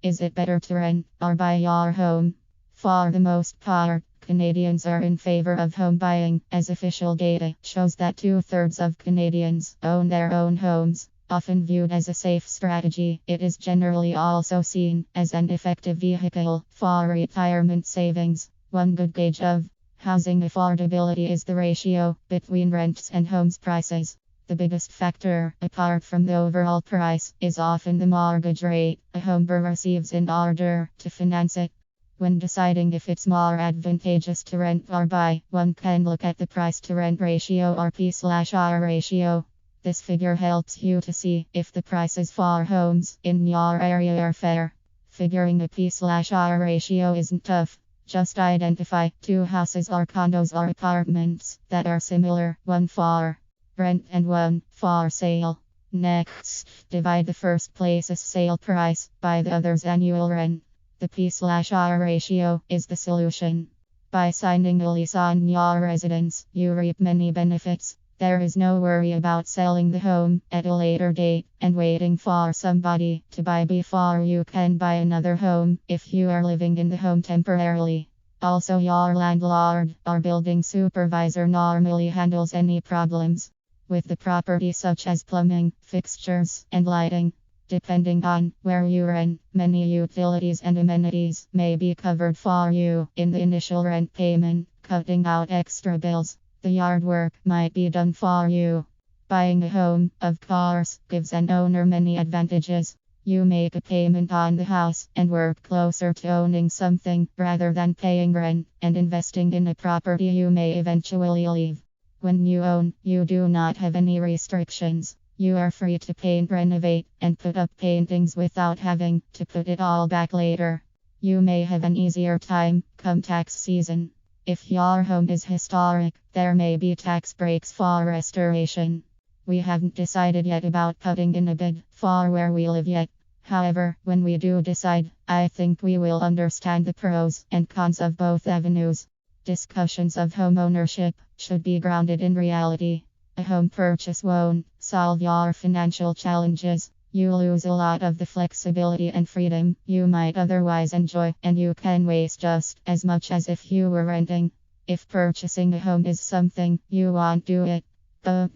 Is it better to rent or buy your home? For the most part, Canadians are in favor of home buying, as official data shows that two-thirds of Canadians own their own homes. Often viewed as a safe strategy, it is generally also seen as an effective vehicle for retirement savings. One good gauge of housing affordability is the ratio between rents and homes prices. The biggest factor, apart from the overall price, is often the mortgage rate a homebuyer receives in order to finance it. When deciding if it's more advantageous to rent or buy, one can look at the price to rent ratio or P/R ratio. This figure helps you to see if the prices for homes in your area are fair. Figuring a P/R ratio isn't tough. Just identify two houses or condos or apartments that are similar, one for rent and one for sale. Next, divide the first place's sale price by the other's annual rent. The P/R ratio is the solution. By signing a lease on your residence, you reap many benefits. There is no worry about selling the home at a later date and waiting for somebody to buy before you can buy another home if you are living in the home temporarily. Also, your landlord or building supervisor normally handles any problems with the property, such as plumbing, fixtures, and lighting. Depending on where you rent, many utilities and amenities may be covered for you in the initial rent payment, cutting out extra bills. The yard work might be done for you. Buying a home, of course, gives an owner many advantages. You make a payment on the house and work closer to owning something rather than paying rent and investing in a property you may eventually leave. When you own, you do not have any restrictions. You are free to paint, renovate, and put up paintings without having to put it all back later. You may have an easier time come tax season. If your home is historic, there may be tax breaks for restoration. We haven't decided yet about putting in a bid for where we live yet. However, when we do decide, I think we will understand the pros and cons of both avenues. Discussions of home ownership should be grounded in reality. A home purchase won't solve your financial challenges. You lose a lot of the flexibility and freedom you might otherwise enjoy, and you can waste just as much as if you were renting. If purchasing a home is something you want, do it. But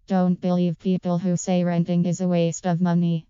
don't believe people who say renting is a waste of money.